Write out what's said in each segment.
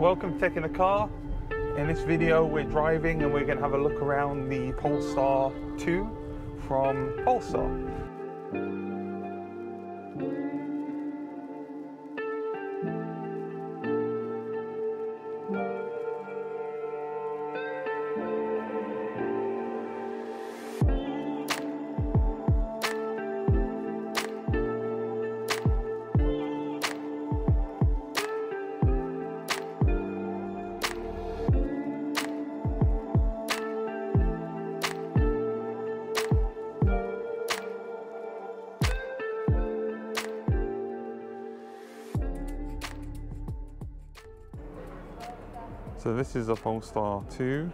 Welcome to Tech in the Car. In this video we're driving and we're going to have a look around the Polestar 2 from Polestar. So this is a Polestar 2,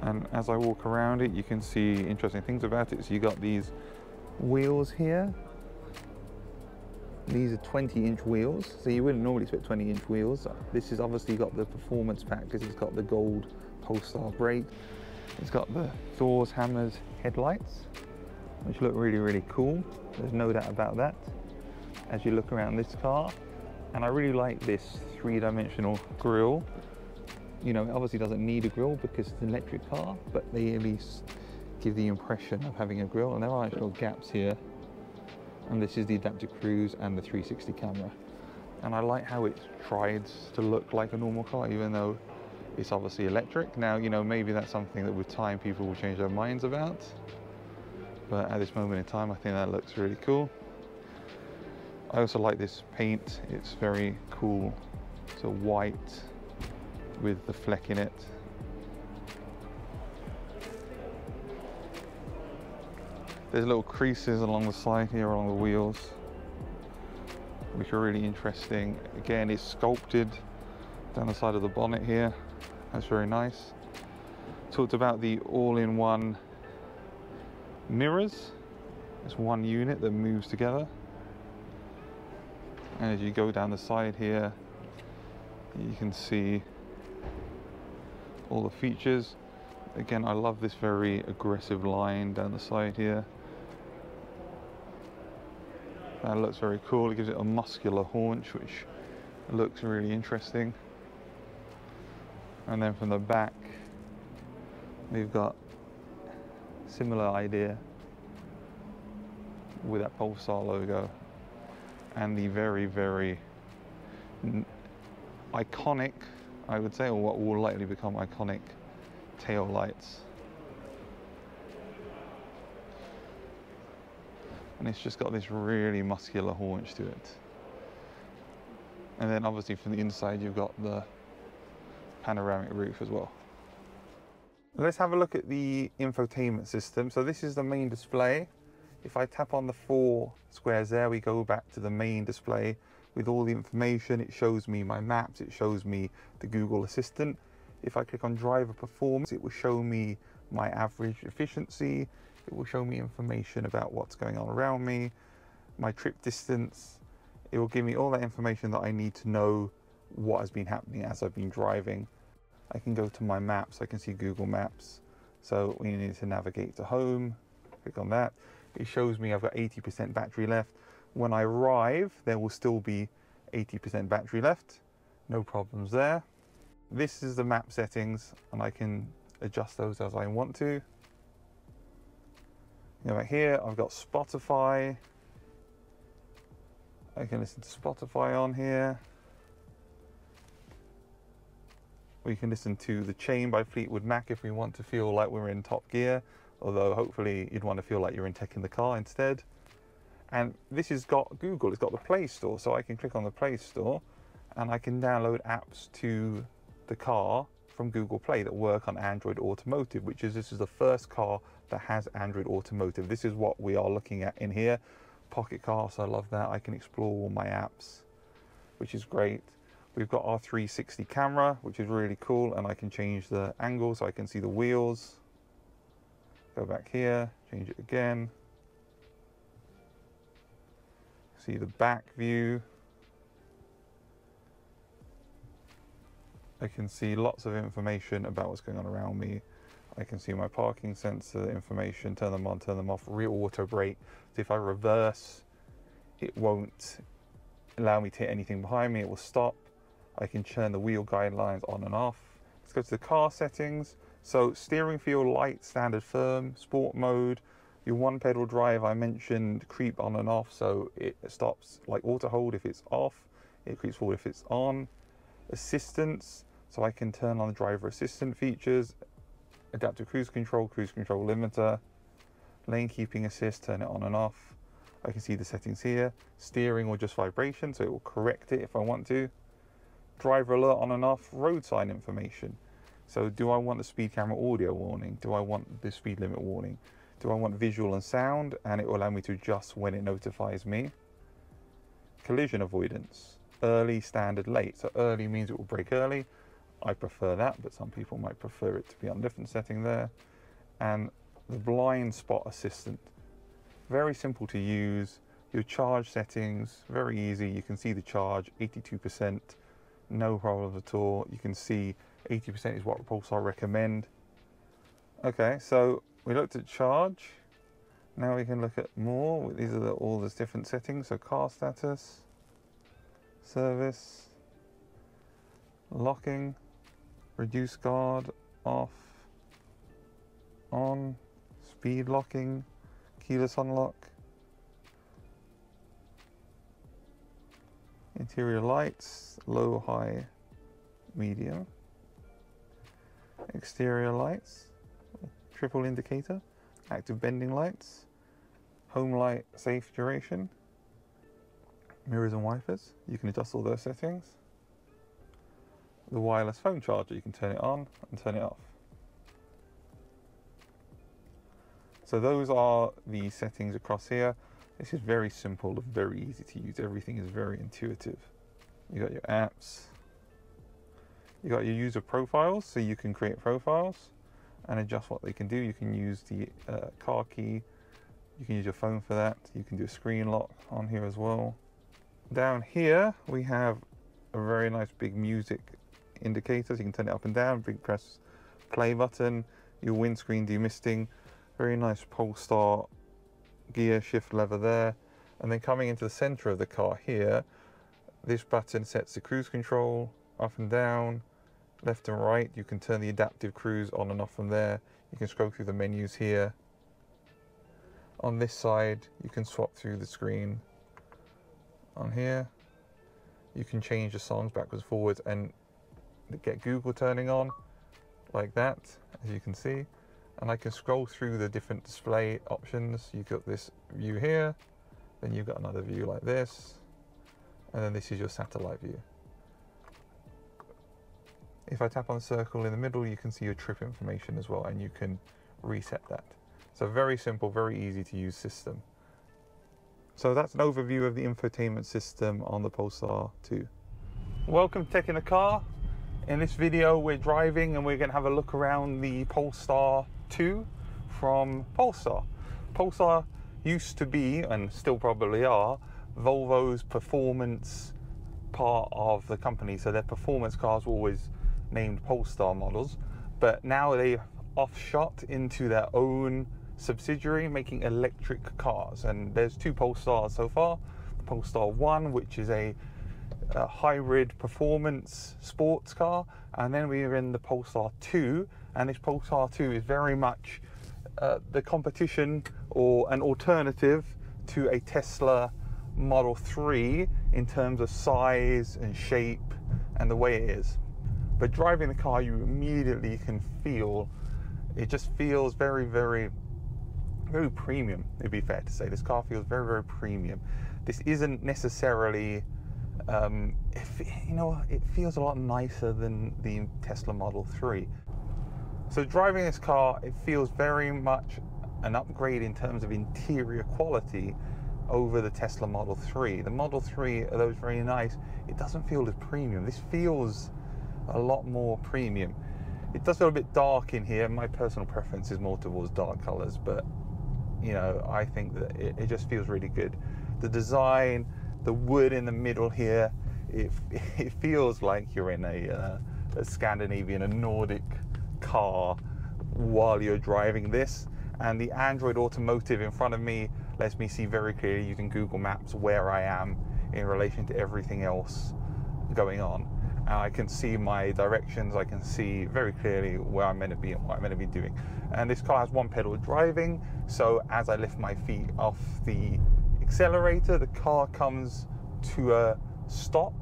and as I walk around it you can see interesting things about it. So you got these wheels here. These are 20-inch wheels, so you wouldn't normally expect 20-inch wheels. This is obviously got the performance pack because it's got the gold Polestar brake. It's got the Thor's hammers headlights, which look really cool. There's no doubt about that as you look around this car. And I really like this three-dimensional grille. You know, it obviously doesn't need a grille because it's an electric car, but they at least give the impression of having a grille. And there are actual gaps here. And this is the adaptive cruise and the 360 camera. And I like how it tries to look like a normal car, even though it's obviously electric. Now, you know, maybe that's something that with time people will change their minds about. But at this moment in time, I think that looks really cool. I also like this paint. It's very cool. It's a white with the fleck in it. There's little creases along the side here, along the wheels, which are really interesting. Again, it's sculpted down the side of the bonnet here. That's very nice. Talked about the all-in-one mirrors. It's one unit that moves together. And as you go down the side here, you can see all the features. Again, I love this very aggressive line down the side here. That looks very cool. It gives it a muscular haunch, which looks really interesting. And then from the back, we've got a similar idea with that Polestar logo. And the very iconic, I would say, or what will likely become iconic tail lights. And it's just got this really muscular haunch to it. And then obviously from the inside you've got the panoramic roof as well. Let's have a look at the infotainment system. So this is the main display. If I tap on the 4 squares there, we go back to the main display with all the information. It shows me my maps, it shows me the Google Assistant. If I click on driver performance, it will show me my average efficiency. It will show me information about what's going on around me, my trip distance. It will give me all that information that I need to know what has been happening as I've been driving. I can go to my maps, I can see Google Maps. So we need to navigate to home, click on that. It shows me I've got 80% battery left. When I arrive, there will still be 80% battery left. No problems there. This is the map settings, and I can adjust those as I want to. You know, right here, I've got Spotify. I can listen to Spotify on here. We can listen to The Chain by Fleetwood Mac if we want to feel like we're in top gear. Although hopefully you'd want to feel like you're in Tech in the Car instead. And this has got Google, it's got the Play Store, so I can click on the Play Store and I can download apps to the car from Google Play that work on Android Automotive, this is the first car that has Android Automotive. This is what we are looking at in here. Pocket Car, so I love that. I can explore all my apps, which is great. We've got our 360 camera, which is really cool, and I can change the angle so I can see the wheels. Go back here, change it again. See the back view. I can see lots of information about what's going on around me. I can see my parking sensor information, turn them on, turn them off, rear auto brake. So if I reverse, it won't allow me to hit anything behind me, it will stop. I can turn the wheel guidelines on and off. Let's go to the car settings. So steering feel light, standard firm, sport mode. Your one pedal drive, I mentioned creep on and off, so it stops like auto hold if it's off, it creeps forward if it's on. Assistance, so I can turn on the driver assistant features, adaptive cruise control limiter, lane keeping assist, turn it on and off. I can see the settings here. Steering or just vibration, so it will correct it if I want to. Driver alert on and off, road sign information. So do I want the speed camera audio warning? Do I want the speed limit warning? Do I want visual and sound? And it will allow me to adjust when it notifies me. Collision avoidance, early, standard, late. So early means it will brake early. I prefer that, but some people might prefer it to be on a different setting there. And the blind spot assistant, very simple to use. Your charge settings, very easy. You can see the charge, 82%, no problems at all. You can see 80% is what Polestar recommend. Okay, so we looked at charge. Now we can look at more. These are all the different settings. So car status, service, locking, reduce guard, off, on, speed locking, keyless unlock, interior lights, low, high, medium, exterior lights, triple indicator, active bending lights, home light safe duration, mirrors and wipers. You can adjust all those settings. The wireless phone charger, you can turn it on and turn it off. So those are the settings across here. This is very simple and very easy to use. Everything is very intuitive. You got your apps. You got your user profiles, so you can create profiles and adjust what they can do. You can use the car key. You can use your phone for that. You can do a screen lock on here as well. Down here, we have a very nice big music indicator. So you can turn it up and down. Big press play button. Your windscreen demisting. Very nice Polestar gear shift lever there. And then coming into the center of the car here, this button sets the cruise control up and down, left and right. You can turn the adaptive cruise on and off from there. You can scroll through the menus here. On this side, you can swap through the screen. On here, you can change the songs backwards, forwards, and get Google turning on like that, as you can see. And I can scroll through the different display options. You've got this view here, then you've got another view like this, and then this is your satellite view. If I tap on the circle in the middle, you can see your trip information as well, and you can reset that. So very simple, very easy to use system. So that's an overview of the infotainment system on the Polestar 2. Welcome to Tech in the Car. In this video, we're driving and we're going to have a look around the Polestar 2 from Polestar. Polestar used to be, and still probably are, Volvo's performance part of the company. So their performance cars were always named Polestar models, but now they've offshot into their own subsidiary making electric cars. And there's two Polestars so far. The Polestar 1, which is a hybrid performance sports car, and then we're in the Polestar 2, and this Polestar 2 is very much the competition or an alternative to a Tesla Model 3 in terms of size and shape and the way it is. But driving the car, you immediately can feel, it just feels very, very, very premium, it'd be fair to say. This car feels very, very premium. This isn't necessarily it feels a lot nicer than the Tesla Model 3. So driving this car, it feels very much an upgrade in terms of interior quality over the Tesla Model 3. The Model 3, although it's very nice, it doesn't feel as premium. This feels a lot more premium. It does feel a bit dark in here. My personal preference is more towards dark colors, but you know, I think that it just feels really good. The design, the wood in the middle here, it feels like you're in a Scandinavian, a Nordic car while you're driving this. And the Android Automotive in front of me lets me see very clearly using Google Maps where I am in relation to everything else going on. and I can see my directions. I can see very clearly where I'm meant to be and what I'm meant to be doing. And this car has one pedal driving, so as I lift my feet off the accelerator, the car comes to a stop.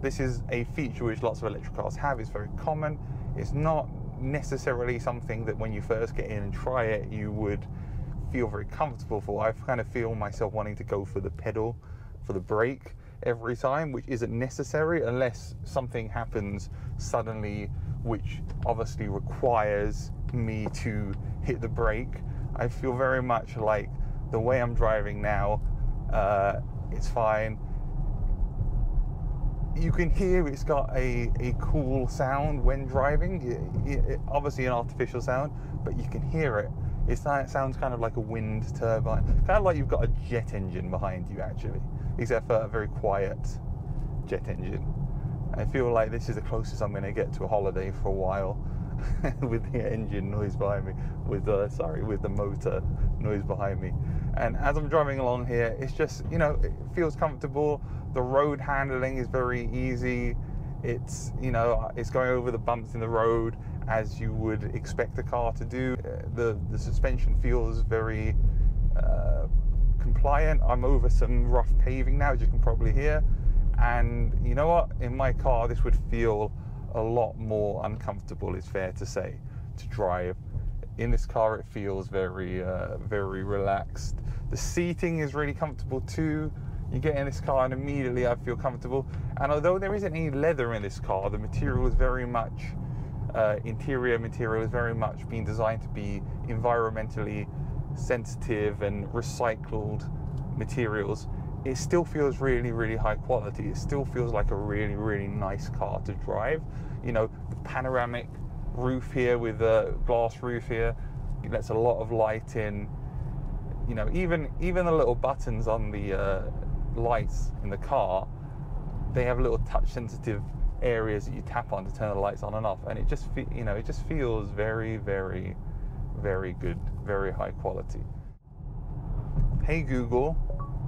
This is a feature which lots of electric cars have. It's very common. It's not necessarily something that when you first get in and try it you would feel very comfortable for. I kind of feel myself wanting to go for the pedal, for the brake every time, which isn't necessary unless something happens suddenly which obviously requires me to hit the brake. I feel very much like the way I'm driving now, it's fine. You can hear it's got a cool sound when driving. Obviously an artificial sound, but you can hear it. It sounds kind of like a wind turbine, kind of like you've got a jet engine behind you actually, except for a very quiet jet engine. I feel like this is the closest I'm going to get to a holiday for a while with the engine noise behind me, with the motor noise behind me. And as I'm driving along here, it's just, you know, it feels comfortable. The road handling is very easy. It's, you know, it's going over the bumps in the road as you would expect a car to do. The suspension feels very compliant. I'm over some rough paving now, as you can probably hear. And you know what? In my car, this would feel a lot more uncomfortable, it's fair to say, to drive. In this car, it feels very, very relaxed. The seating is really comfortable too. You get in this car and immediately I feel comfortable. And although there isn't any leather in this car, the material is very much, interior material is very much being designed to be environmentally sensitive and recycled materials. It still feels really, really high quality. It still feels like a really, really nice car to drive. You know, the panoramic roof here with a glass roof here, it lets a lot of light in. You know, even the little buttons on the lights in the car, they have little touch sensitive areas that you tap on to turn the lights on and off, and it just it just feels very, very, very good, very high quality. Hey Google,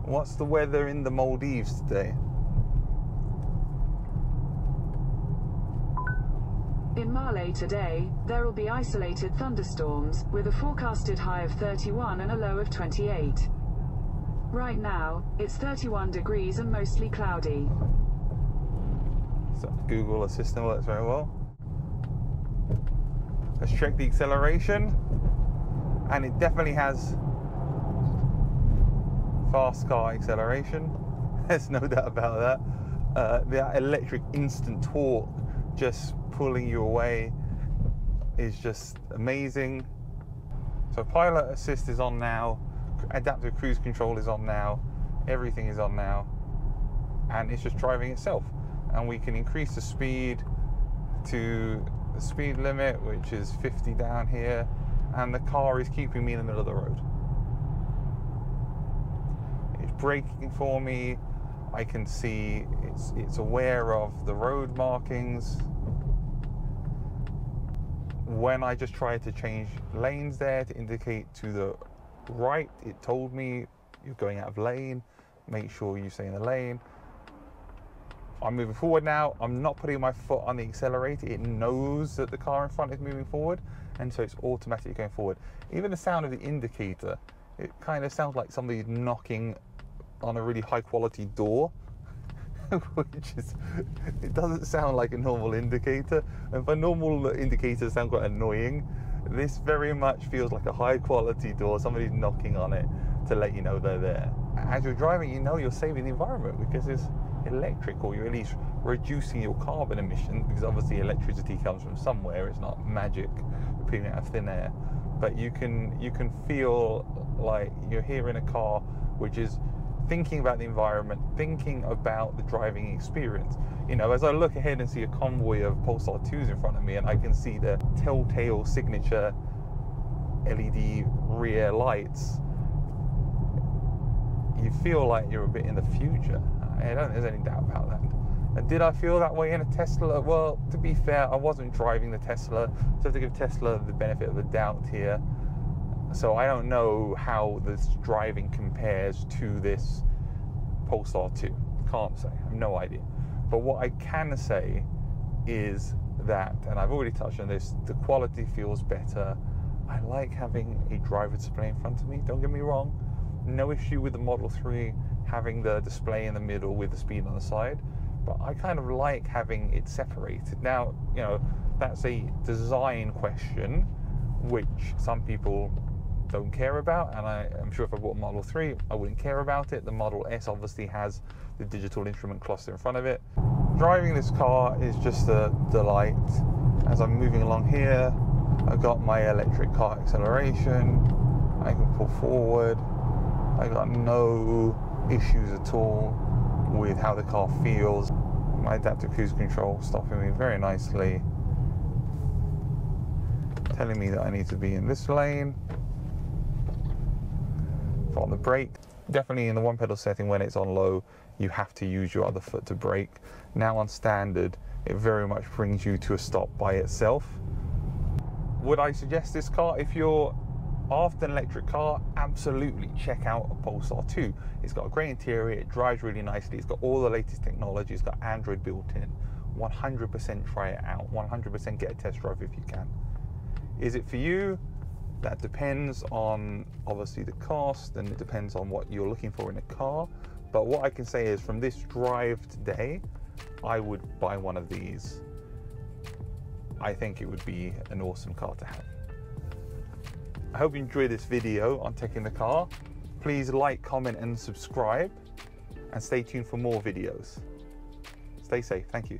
what's the weather in the Maldives today? In Malé today, there will be isolated thunderstorms, with a forecasted high of 31 and a low of 28. Right now, it's 31 degrees and mostly cloudy. So Google Assistant works very well. Let's check the acceleration, and it definitely has fast car acceleration. There's no doubt about that. The electric instant torque just pulling you away is just amazing. So pilot assist is on now, adaptive cruise control is on now, everything is on now, and it's just driving itself. And we can increase the speed to the speed limit, which is 50 down here, and the car is keeping me in the middle of the road. It's braking for me. I can see it's aware of the road markings. When I just tried to change lanes there to indicate to the right, it told me you're going out of lane, make sure you stay in the lane. I'm moving forward now. I'm not putting my foot on the accelerator. It knows that the car in front is moving forward, and so it's automatically going forward. Even the sound of the indicator, it kind of sounds like somebody's knocking on a really high quality door, which is, it doesn't sound like a normal indicator. And for normal indicators sound quite annoying, this very much feels like a high quality door. Somebody's knocking on it to let you know they're there. As you're driving, you know you're saving the environment because it's electric, or you're at least reducing your carbon emission, because obviously electricity comes from somewhere. It's not magic appearing out of thin air, but you can feel like you're here in a car which is thinking about the environment, thinking about the driving experience. You know, as I look ahead and see a convoy of Polestar 2s in front of me, and I can see the telltale signature LED rear lights, you feel like you're a bit in the future. I don't think there's any doubt about that. And did I feel that way in a Tesla? Well, to be fair, I wasn't driving the Tesla, so I have to give Tesla the benefit of the doubt here. So I don't know how this driving compares to this Polestar 2. Can't say, I have no idea. But what I can say is that, and I've already touched on this, the quality feels better. I like having a driver display in front of me, don't get me wrong. No issue with the Model 3 having the display in the middle with the speed on the side, but I kind of like having it separated. Now, you know, that's a design question, which some people don't care about, and I'm sure if I bought a Model 3, I wouldn't care about it. The Model S obviously has the digital instrument cluster in front of it. Driving this car is just a delight. As I'm moving along here, I've got my electric car acceleration. I can pull forward. I got no issues at all with how the car feels. My adaptive cruise control stopping me very nicely, telling me that I need to be in this lane. On the brake, definitely in the one pedal setting, when it's on low, you have to use your other foot to brake. Now on standard, it very much brings you to a stop by itself. Would I suggest this car? If you're after an electric car, absolutely check out a Polestar 2. It's got a great interior, it drives really nicely, it's got all the latest technology, it's got Android built in. 100% try it out, 100% get a test drive if you can. Is it for you? That depends on obviously the cost, and it depends on what you're looking for in a car. But what I can say is, from this drive today, I would buy one of these. I think it would be an awesome car to have. I hope you enjoyed this video on Tech in the Car. Please like, comment and subscribe, and stay tuned for more videos. Stay safe, thank you.